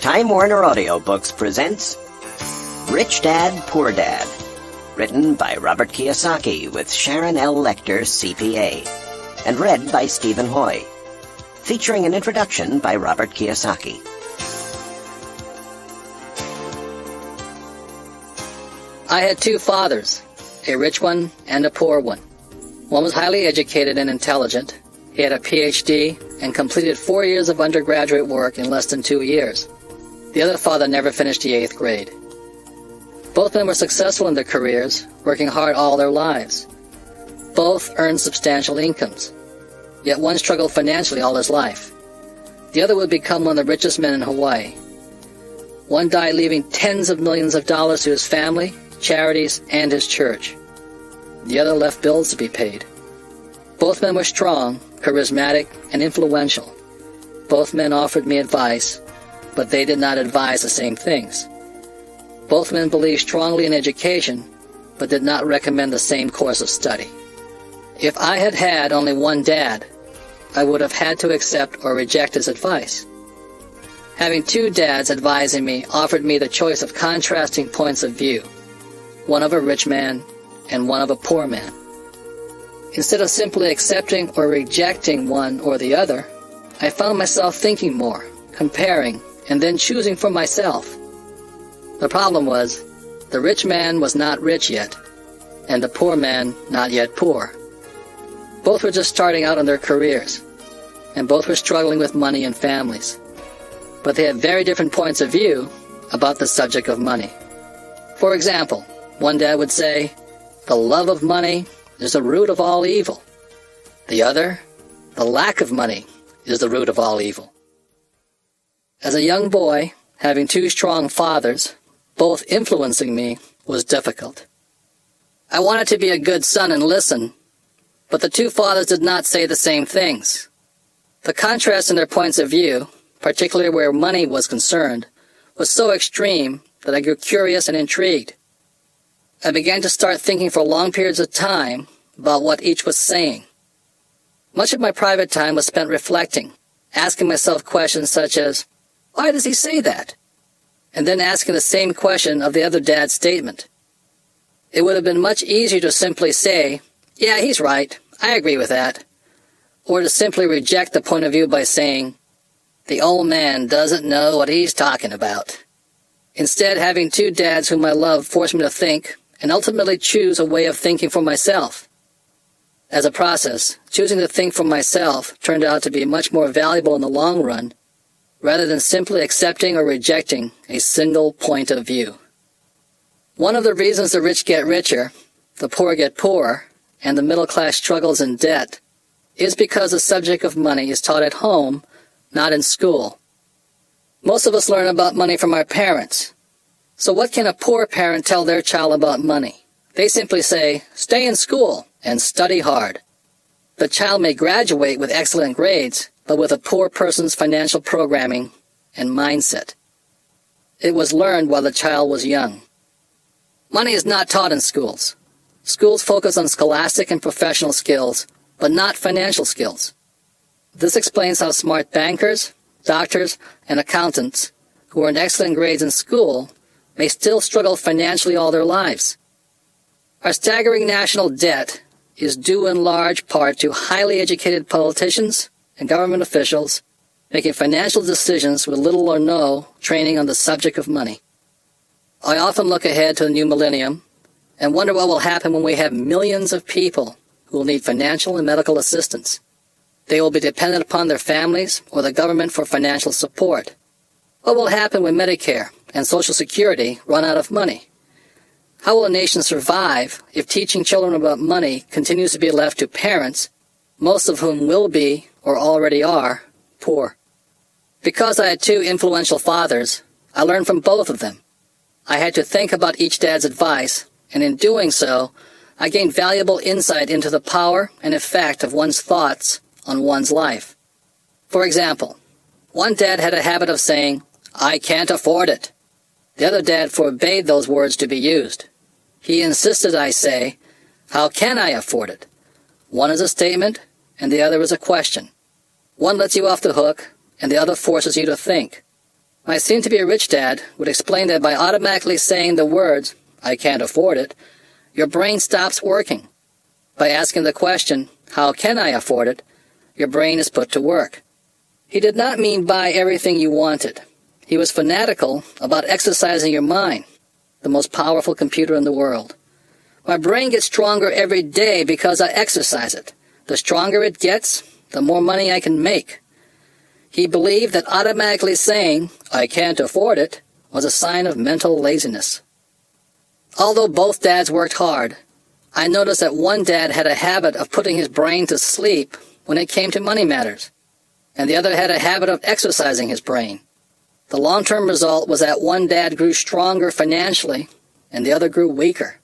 Time Warner Audiobooks presents Rich Dad, Poor Dad, written by Robert Kiyosaki with Sharon L. Lecter, CPA, and read by Stephen Hoy, featuring an introduction by Robert Kiyosaki. I had two fathers, a rich one and a poor one. One was highly educated and intelligent. He had a PhD and completed 4 years of undergraduate work in less than 2 years. The other father never finished the 8th grade. Both men were successful in their careers, working hard all their lives. Both earned substantial incomes. Yet one struggled financially all his life. The other would become one of the richest men in Hawaii. One died leaving tens of millions of dollars to his family, charities, and his church. The other left bills to be paid. Both men were strong, charismatic, and influential. Both men offered me advice, but they did not advise the same things. Both men believed strongly in education, but did not recommend the same course of study. If I had had only one dad, I would have had to accept or reject his advice. Having two dads advising me offered me the choice of contrasting points of view, one of a rich man and one of a poor man. Instead of simply accepting or rejecting one or the other, I found myself thinking more, comparing, and then choosing for myself. The problem was, the rich man was not rich yet, and the poor man not yet poor. Both were just starting out in their careers, and both were struggling with money and families. But they had very different points of view about the subject of money. For example, one dad would say, "The love of money is the root of all evil." The other, "The lack of money is the root of all evil." As a young boy, having two strong fathers, both influencing me, was difficult. I wanted to be a good son and listen, but the two fathers did not say the same things. The contrast in their points of view, particularly where money was concerned, was so extreme that I grew curious and intrigued. I began to start thinking for long periods of time about what each was saying. Much of my private time was spent reflecting, asking myself questions such as, "Why does he say that?" And then asking the same question of the other dad's statement. It would have been much easier to simply say, "Yeah, he's right, I agree with that," or to simply reject the point of view by saying, "The old man doesn't know what he's talking about." Instead, having two dads whom I love forced me to think and ultimately choose a way of thinking for myself. As a process, choosing to think for myself turned out to be much more valuable in the long run, rather than simply accepting or rejecting a single point of view. One of the reasons the rich get richer, the poor get poorer, and the middle class struggles in debt is because the subject of money is taught at home, not in school. Most of us learn about money from our parents. So what can a poor parent tell their child about money? They simply say, "Stay in school and study hard." The child may graduate with excellent grades, but with a poor person's financial programming and mindset. It was learned while the child was young. Money is not taught in schools. Schools focus on scholastic and professional skills, but not financial skills. This explains how smart bankers, doctors, and accountants who earned excellent grades in school may still struggle financially all their lives. Our staggering national debt is due in large part to highly educated politicians and government officials making financial decisions with little or no training on the subject of money. I often look ahead to the new millennium and wonder what will happen when we have millions of people who will need financial and medical assistance. They will be dependent upon their families or the government for financial support. What will happen when Medicare and Social Security run out of money? How will a nation survive if teaching children about money continues to be left to parents, most of whom will be, or already are, poor? Because I had two influential fathers, I learned from both of them. I had to think about each dad's advice, and in doing so, I gained valuable insight into the power and effect of one's thoughts on one's life. For example, one dad had a habit of saying, "I can't afford it." The other dad forbade those words to be used. He insisted I say, "How can I afford it?" One is a statement, and the other is a question. One lets you off the hook, and the other forces you to think. My soon-to-be-rich dad would explain that by automatically saying the words, "I can't afford it," your brain stops working. By asking the question, "How can I afford it?" your brain is put to work. He did not mean buy everything you wanted. He was fanatical about exercising your mind, the most powerful computer in the world. My brain gets stronger every day because I exercise it. The stronger it gets, the more money I can make. He believed that automatically saying, "I can't afford it," was a sign of mental laziness. Although both dads worked hard, I noticed that one dad had a habit of putting his brain to sleep when it came to money matters, and the other had a habit of exercising his brain. The long-term result was that one dad grew stronger financially, and the other grew weaker.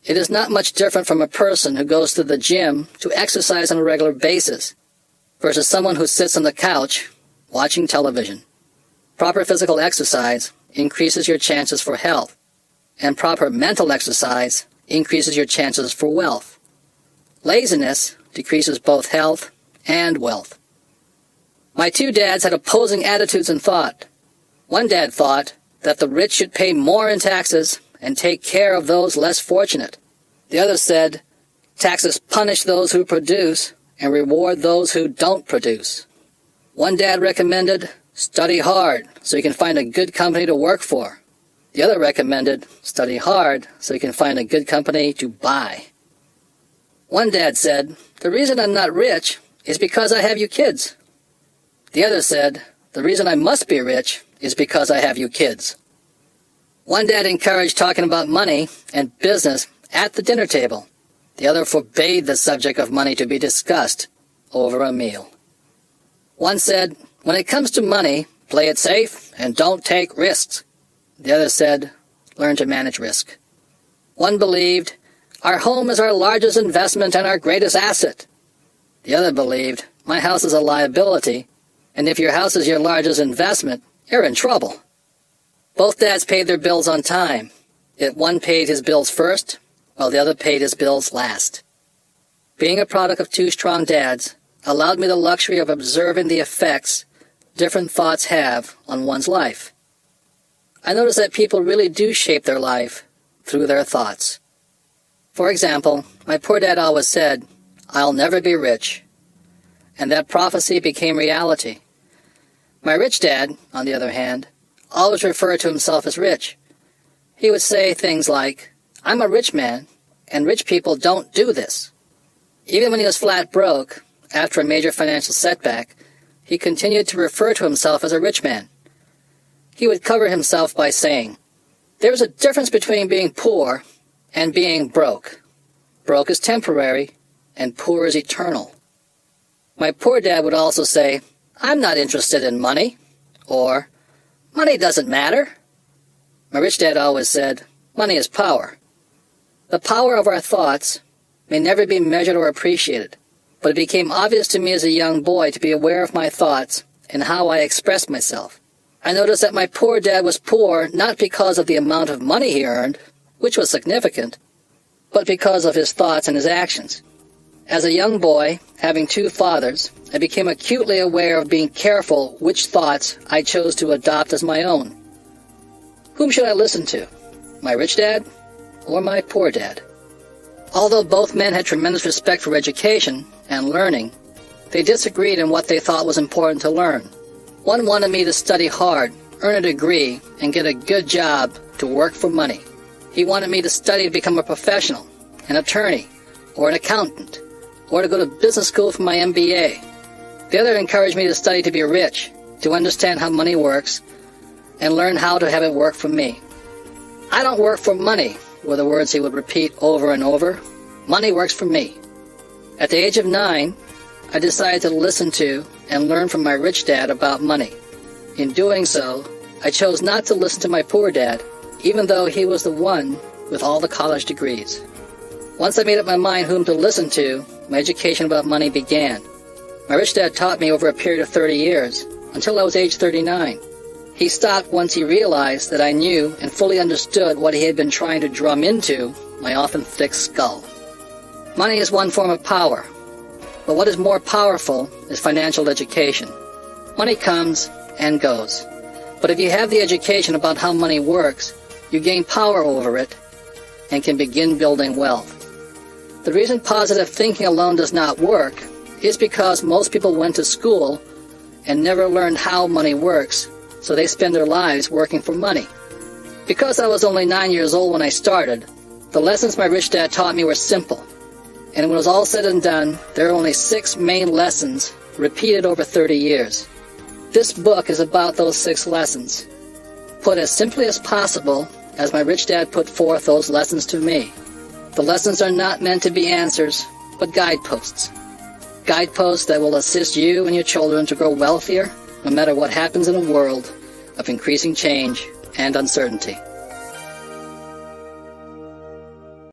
It is not much different from a person who goes to the gym to exercise on a regular basis versus someone who sits on the couch watching television. Proper physical exercise increases your chances for health, and proper mental exercise increases your chances for wealth. Laziness decreases both health and wealth. My two dads had opposing attitudes in thought. One dad thought that the rich should pay more in taxes and take care of those less fortunate. The other said, taxes punish those who produce and reward those who don't produce. One dad recommended, study hard so you can find a good company to work for. The other recommended, study hard so you can find a good company to buy. One dad said, the reason I'm not rich is because I have you kids. The other said, the reason I must be rich is because I have you kids. One dad encouraged talking about money and business at the dinner table. The other forbade the subject of money to be discussed over a meal. One said, when it comes to money, play it safe and don't take risks. The other said, learn to manage risk. One believed, our home is our largest investment and our greatest asset. The other believed, my house is a liability, and if your house is your largest investment, you're in trouble. Both dads paid their bills on time, yet one paid his bills first, while the other paid his bills last. Being a product of two strong dads allowed me the luxury of observing the effects different thoughts have on one's life. I noticed that people really do shape their life through their thoughts. For example, my poor dad always said, I'll never be rich. And that prophecy became reality. My rich dad, on the other hand, always referred to himself as rich. He would say things like, I'm a rich man, and rich people don't do this. Even when he was flat broke, after a major financial setback, he continued to refer to himself as a rich man. He would cover himself by saying, there's a difference between being poor and being broke. Broke is temporary, and poor is eternal. My poor dad would also say, I'm not interested in money, or money doesn't matter. My rich dad always said, money is power. The power of our thoughts may never be measured or appreciated, but it became obvious to me as a young boy to be aware of my thoughts and how I expressed myself. I noticed that my poor dad was poor not because of the amount of money he earned, which was significant, but because of his thoughts and his actions. As a young boy, having two fathers, I became acutely aware of being careful which thoughts I chose to adopt as my own. Whom should I listen to? My rich dad or my poor dad? Although both men had tremendous respect for education and learning, they disagreed in what they thought was important to learn. One wanted me to study hard, earn a degree, and get a good job to work for money. He wanted me to study to become a professional, an attorney, or an accountant, or to go to business school for my MBA. The other encouraged me to study to be rich, to understand how money works, and learn how to have it work for me. I don't work for money, were the words he would repeat over and over. Money works for me. At the age of 9, I decided to listen to and learn from my rich dad about money. In doing so, I chose not to listen to my poor dad, even though he was the one with all the college degrees. Once I made up my mind whom to listen to, my education about money began. My rich dad taught me over a period of 30 years, until I was age 39. He stopped once he realized that I knew and fully understood what he had been trying to drum into my often thick skull. Money is one form of power, but what is more powerful is financial education. Money comes and goes, But if you have the education about how money works, you gain power over it and can begin building wealth. The reason positive thinking alone does not work is because most people went to school and never learned how money works, so they spend their lives working for money. Because I was only 9 years old when I started, the lessons my rich dad taught me were simple. And when it was all said and done, there are only 6 main lessons repeated over 30 years. This book is about those 6 lessons, put as simply as possible as my rich dad put forth those lessons to me. The lessons are not meant to be answers, but guideposts. Guideposts that will assist you and your children to grow wealthier, no matter what happens in a world of increasing change and uncertainty.